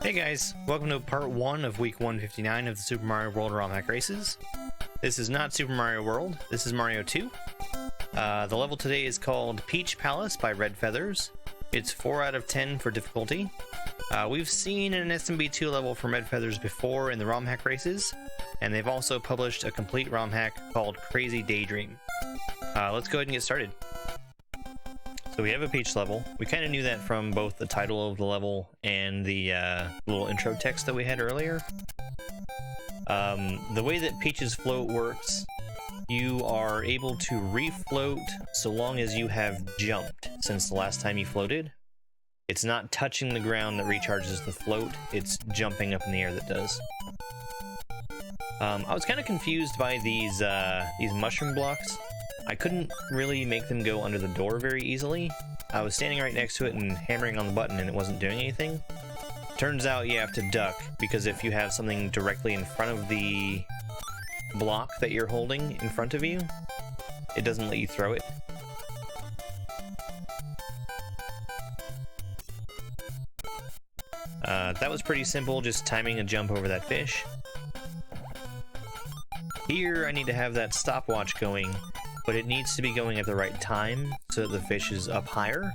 Hey guys, welcome to part 1 of week 159 of the Super Mario World RomHack Races. This is not Super Mario World, this is Mario 2. The level today is called Peach Palace by redfeatherz. It's 4 out of 10 for difficulty. We've seen an SMB2 level from redfeatherz before in the RomHack Races, and they've also published a complete RomHack called Crazy Daydream. Let's go ahead and get started. So we have a Peach level. We kind of knew that from both the title of the level and the little intro text that we had earlier. The way that Peach's float works, you are able to refloat so long as you have jumped since the last time you floated. It's not touching the ground that recharges the float, it's jumping up in the air that does. I was kind of confused by these mushroom blocks. I couldn't really make them go under the door very easily. I was standing right next to it and hammering on the button and it wasn't doing anything. Turns out you have to duck, because if you have something directly in front of the block that you're holding in front of you, it doesn't let you throw it. That was pretty simple, just timing a jump over that fish. Here I need to have that stopwatch going, but it needs to be going at the right time so that the fish is up higher.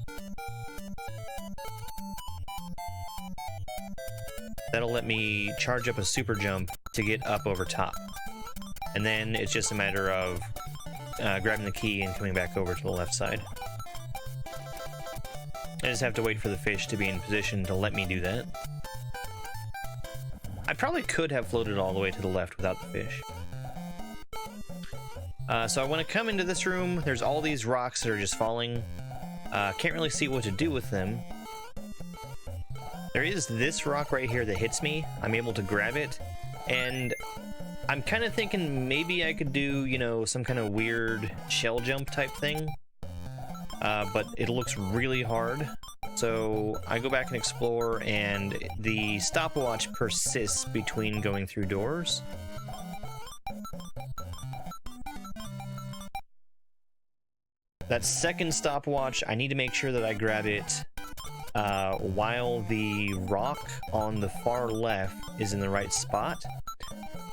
That'll let me charge up a super jump to get up over top. And then it's just a matter of grabbing the key and coming back over to the left side. I just have to wait for the fish to be in position to let me do that. I probably could have floated all the way to the left without the fish. So I want to come into this room. There's all these rocks that are just falling. Can't really see what to do with them. There is this rock right here that hits me. I'm able to grab it, and I'm kind of thinking maybe I could do, you know, some kind of weird shell jump type thing. But it looks really hard. So I go back and explore, and the stopwatch persists between going through doors. That second stopwatch, I need to make sure that I grab it while the rock on the far left is in the right spot,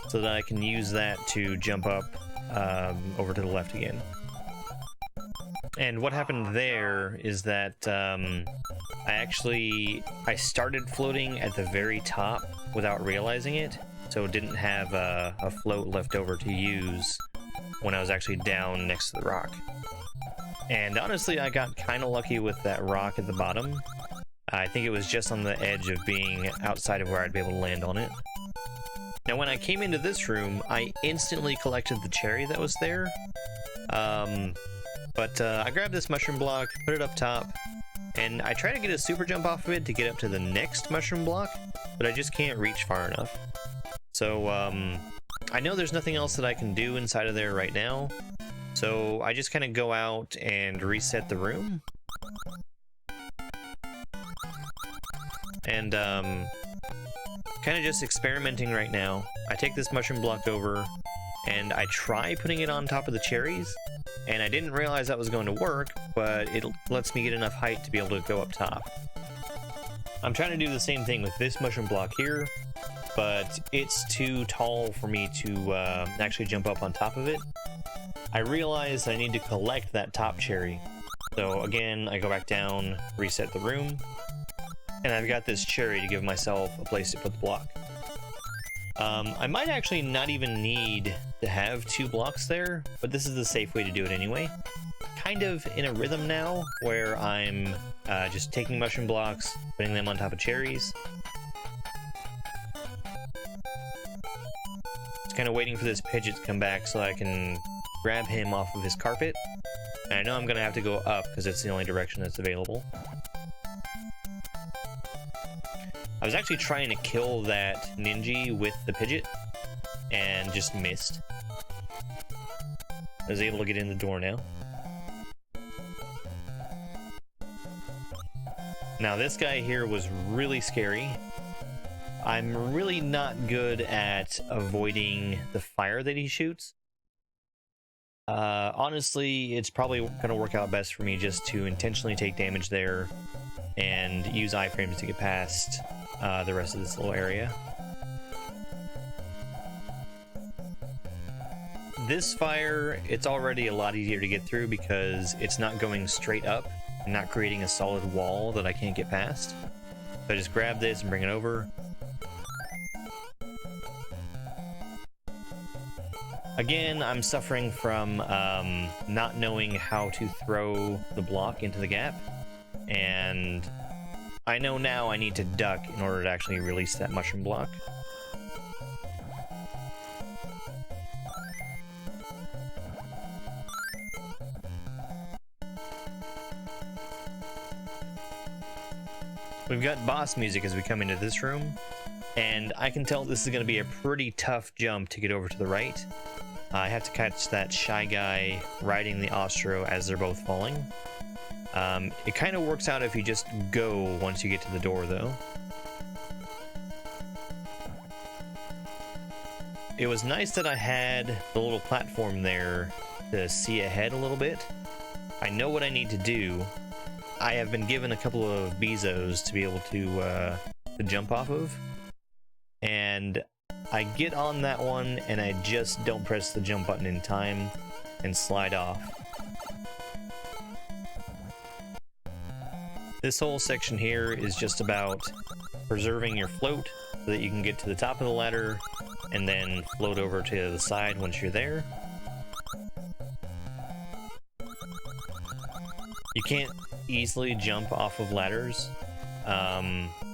so that I can use that to jump up over to the left again. And what happened there is that I started floating at the very top without realizing it, so it didn't have a float left over to use when I was actually down next to the rock. And honestly, I got kind of lucky with that rock at the bottom. I think it was just on the edge of being outside of where I'd be able to land on it. Now, when I came into this room, I instantly collected the cherry that was there. But I grabbed this mushroom block, put it up top, and I try to get a super jump off of it to get up to the next mushroom block, but I just can't reach far enough. So I know there's nothing else that I can do inside of there right now. So I just kind of go out and reset the room. And kind of just experimenting right now. I take this mushroom block over and I try putting it on top of the cherries, and I didn't realize that was going to work, but it lets me get enough height to be able to go up top. I'm trying to do the same thing with this mushroom block here, but it's too tall for me to actually jump up on top of it. I realized I need to collect that top cherry. So again, I go back down, reset the room, and I've got this cherry to give myself a place to put the block. I might actually not even need to have 2 blocks there, but this is the safe way to do it anyway. Kind of in a rhythm now, where I'm just taking mushroom blocks, putting them on top of cherries. Just kind of waiting for this Pidget to come back so I can grab him off of his carpet. And I know I'm gonna have to go up because it's the only direction that's available. I was actually trying to kill that Ninja with the Pidget and just missed. I was able to get in the door now. Now this guy here was really scary. I'm really not good at avoiding the fire that he shoots. Honestly, it's probably going to work out best for me just to intentionally take damage there and use iframes to get past the rest of this little area. This fire, it's already a lot easier to get through because it's not going straight up and not creating a solid wall that I can't get past. So I just grab this and bring it over. Again, I'm suffering from not knowing how to throw the block into the gap, and I know now I need to duck in order to actually release that mushroom block. We've got boss music as we come into this room, and I can tell this is going to be a pretty tough jump to get over to the right. I have to catch that shy guy riding the Ostro as they're both falling. It kind of works out if you just go once you get to the door, though. It was nice that I had the little platform there to see ahead a little bit. I know what I need to do. I have been given a couple of Bezos to be able to jump off of, and I get on that one and I just don't press the jump button in time and slide off. This whole section here is just about preserving your float so that you can get to the top of the ladder and then float over to the side once you're there. You can't easily jump off of ladders.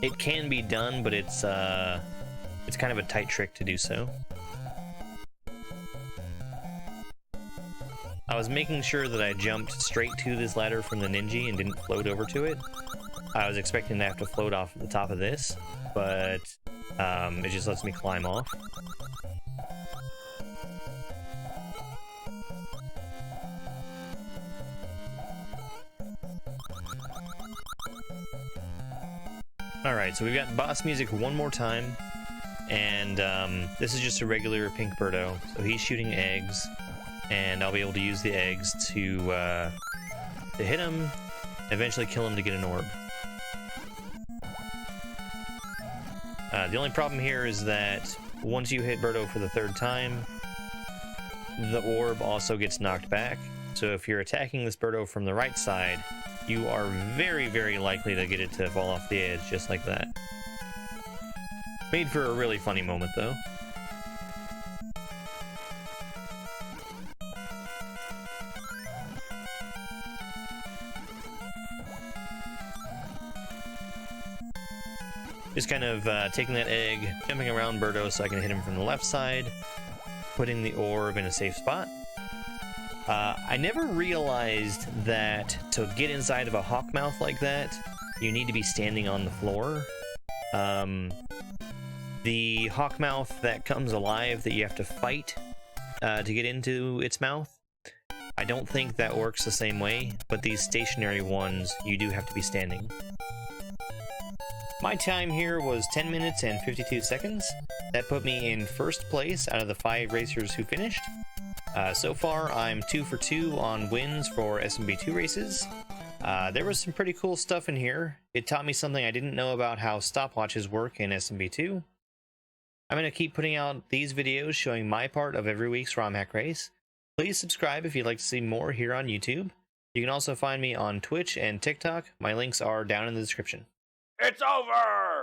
It can be done, but it's kind of a tight trick to do so. I was making sure that I jumped straight to this ladder from the ninja and didn't float over to it. I was expecting to have to float off the top of this, but it just lets me climb off. Alright, so we've got boss music one more time, and this is just a regular pink birdo, so he's shooting eggs, and I'll be able to use the eggs to hit him, eventually kill him to get an orb. The only problem here is that once you hit Birdo for the third time, the orb also gets knocked back, so if you're attacking this Birdo from the right side, you are very, very likely to get it to fall off the edge just like that. Made for a really funny moment, though. Just kind of taking that egg, jumping around Birdo so I can hit him from the left side, putting the orb in a safe spot. I never realized that to get inside of a hawk mouth like that, you need to be standing on the floor. The hawk mouth that comes alive that you have to fight to get into its mouth, I don't think that works the same way, but these stationary ones, you do have to be standing. My time here was 10 minutes and 52 seconds. That put me in first place out of the 5 racers who finished. So far, I'm 2 for 2 on wins for SMB2 races. There was some pretty cool stuff in here. It taught me something I didn't know about how stopwatches work in SMB2. I'm going to keep putting out these videos showing my part of every week's RomHack race. Please subscribe if you'd like to see more here on YouTube. You can also find me on Twitch and TikTok. My links are down in the description. It's over!